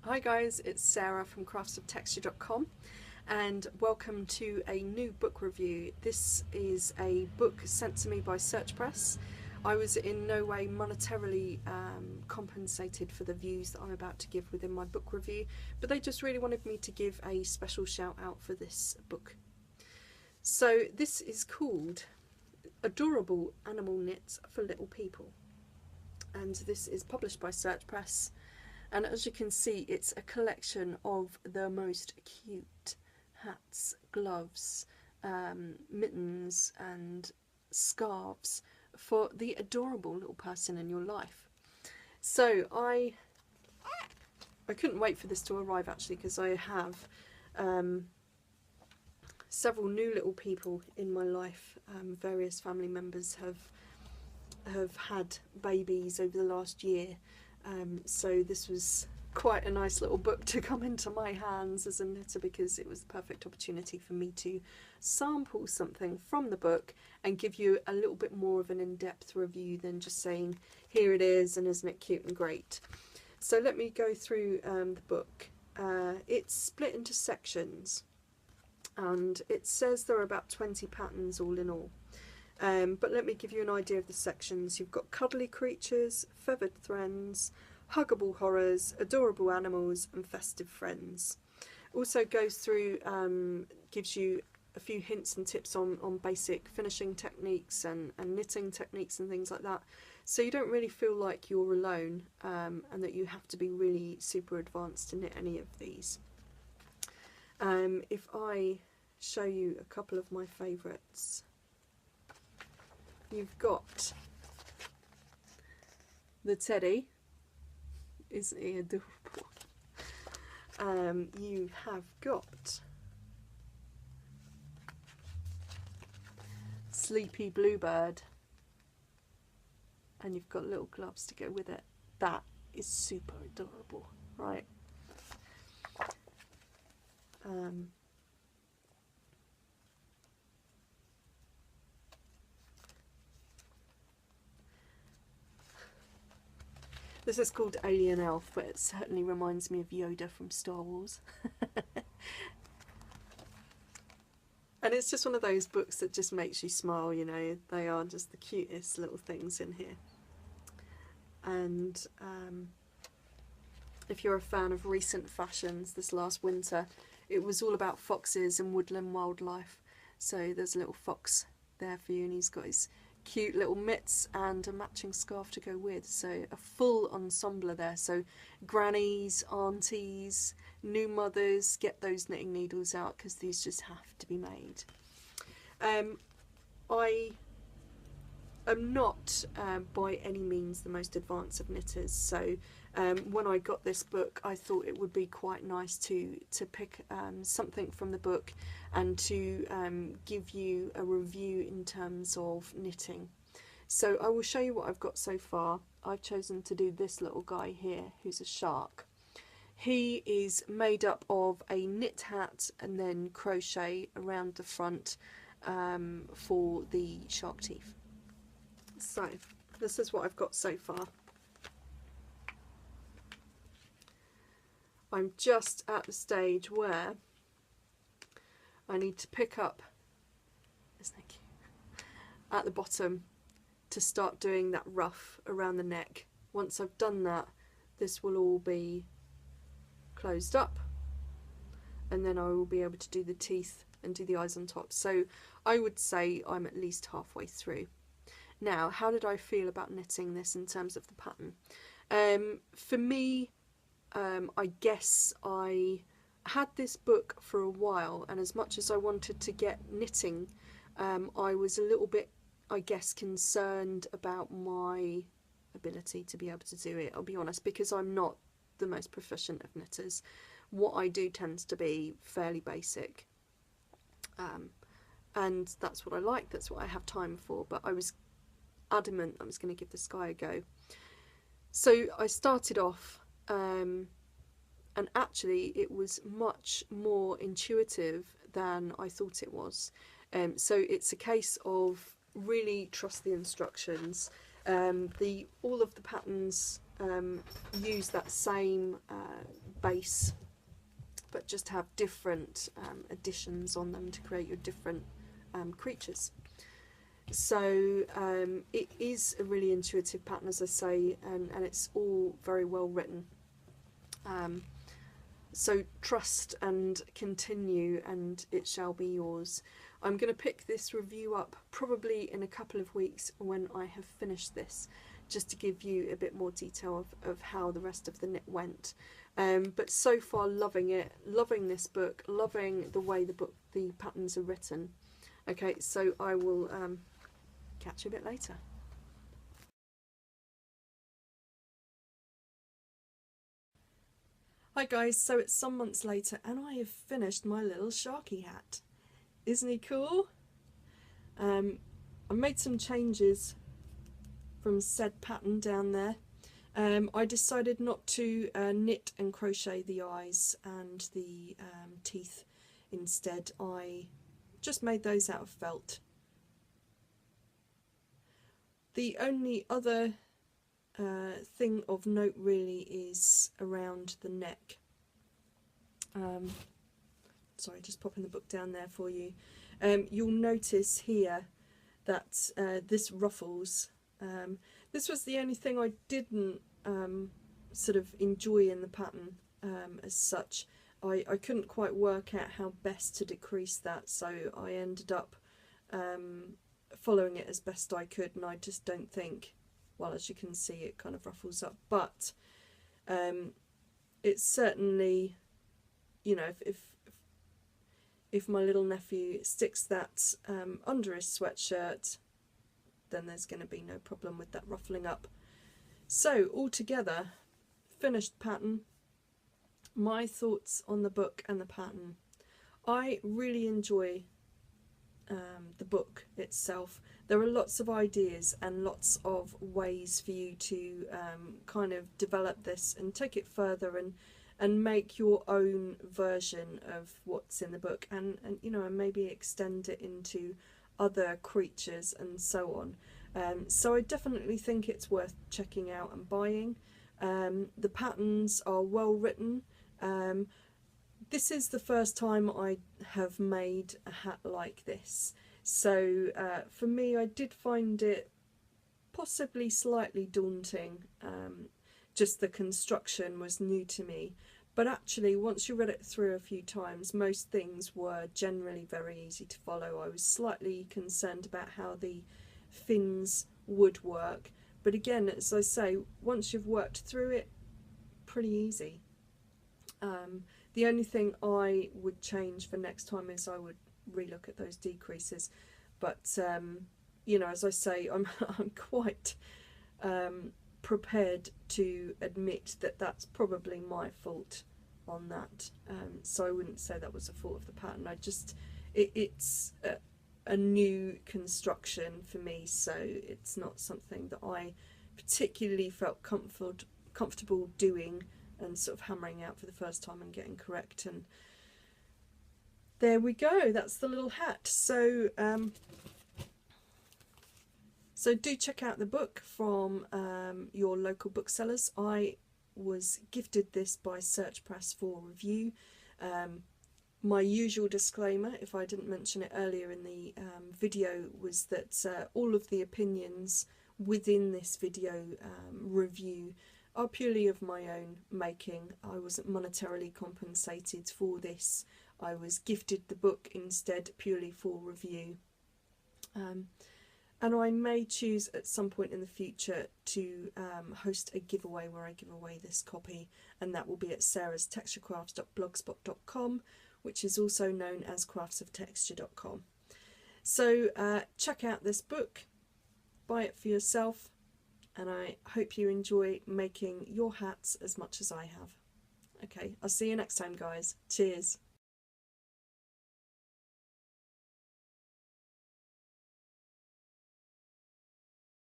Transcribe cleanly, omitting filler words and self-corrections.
Hi guys, it's Sarah from craftsoftexture.com and welcome to a new book review. This is a book sent to me by Search Press. I was in no way monetarily compensated for the views that I'm about to give within my book review, but they just really wanted me to give a special shout out for this book. So this is called Adorable Animal Knits for Little People, and this is published by Search Press. And as you can see, it's a collection of the most cute hats, gloves, mittens and scarves for the adorable little person in your life. So I couldn't wait for this to arrive actually, because I have several new little people in my life. Various family members have had babies over the last year. So this was quite a nice little book to come into my hands as a knitter, because it was the perfect opportunity for me to sample something from the book and give you a little bit more of an in-depth review than just saying here it is and isn't it cute and great. So let me go through the book. It's split into sections and it says there are about 20 patterns all in all. But let me give you an idea of the sections. You've got cuddly creatures, feathered friends, huggable horrors, adorable animals and festive friends. Also goes through, gives you a few hints and tips on basic finishing techniques and knitting techniques and things like that. So you don't really feel like you're alone and that you have to be really super advanced to knit any of these. If I show you a couple of my favourites. You've got the teddy, isn't he adorable? You have got Sleepy Bluebird, and you've got little gloves to go with it. That is super adorable, right? This is called Alien Elf, but it certainly reminds me of Yoda from Star Wars. And it's just one of those books that just makes you smile, you know. They are just the cutest little things in here. And if you're a fan of recent fashions, this last winter, it was all about foxes and woodland wildlife. So there's a little fox there for you, and he's got his cute little mitts and a matching scarf to go with, so a full ensemble there. So grannies, aunties, new mothers, get those knitting needles out, because these just have to be made. I am not by any means the most advanced of knitters, so when I got this book I thought it would be quite nice to pick something from the book and to give you a review in terms of knitting. So I will show you what I've got so far. I've chosen to do this little guy here, who's a shark. He is made up of a knit hat and then crochet around the front for the shark teeth. So this is what I've got so far. I'm just at the stage where I need to pick up, isn't it cute, at the bottom to start doing that ruff around the neck. Once I've done that, this will all be closed up, and then I will be able to do the teeth and do the eyes on top. So I would say I'm at least halfway through. Now, how did I feel about knitting this in terms of the pattern? For me, I guess I had this book for a while, and as much as I wanted to get knitting, I was a little bit, I guess, concerned about my ability to be able to do it, I'll be honest, because I'm not the most proficient of knitters. What I do tends to be fairly basic, and that's what I like, that's what I have time for, but I was adamant I was going to give this guy a go. So I started off and actually it was much more intuitive than I thought it was. So it's a case of really trust the instructions. All of the patterns use that same base, but just have different additions on them to create your different creatures. So it is a really intuitive pattern, as I say, and it's all very well written. So trust and continue, and it shall be yours. I'm going to pick this review up probably in a couple of weeks when I have finished this, just to give you a bit more detail of how the rest of the knit went. But so far, loving it, loving this book, loving the way the patterns are written. Okay, so I will catch you a bit later. Hi guys, so it's some months later and I have finished my little Sharky hat. Isn't he cool? I made some changes from said pattern down there. I decided not to knit and crochet the eyes and the teeth. Instead, I just made those out of felt. The only other thing of note really is around the neck. Sorry, just popping the book down there for you. You'll notice here that this ruffles. This was the only thing I didn't sort of enjoy in the pattern as such. I couldn't quite work out how best to decrease that, so I ended up following it as best I could, and I just don't think, well, as you can see, it kind of ruffles up, but it's certainly, you know, if my little nephew sticks that under his sweatshirt, then there's going to be no problem with that ruffling up. So altogether, finished pattern. My thoughts on the book and the pattern. I really enjoy the book itself. There are lots of ideas and lots of ways for you to kind of develop this and take it further and make your own version of what's in the book, and you know, and maybe extend it into other creatures and so on. So I definitely think it's worth checking out and buying. The patterns are well written. This is the first time I have made a hat like this, so for me, I did find it possibly slightly daunting. Just the construction was new to me, but actually once you read it through a few times, most things were generally very easy to follow. I was slightly concerned about how the fins would work, but again, as I say, once you've worked through it, pretty easy. The only thing I would change for next time is I would relook at those decreases, but you know, as I say, I'm quite prepared to admit that that's probably my fault on that, so I wouldn't say that was a fault of the pattern. I just, it's a new construction for me, so it's not something that I particularly felt comfortable doing and sort of hammering out for the first time and getting correct. And there we go, that's the little hat. So so do check out the book from your local booksellers. I was gifted this by Search Press for review. My usual disclaimer, if I didn't mention it earlier in the video, was that all of the opinions within this video review are purely of my own making. I wasn't monetarily compensated for this. I was gifted the book instead purely for review. And I may choose at some point in the future to host a giveaway where I give away this copy, and that will be at sarastexturecrafts.blogspot.com, which is also known as craftsoftexture.com. So check out this book, buy it for yourself, and I hope you enjoy making your hats as much as I have. Okay, I'll see you next time, guys. Cheers.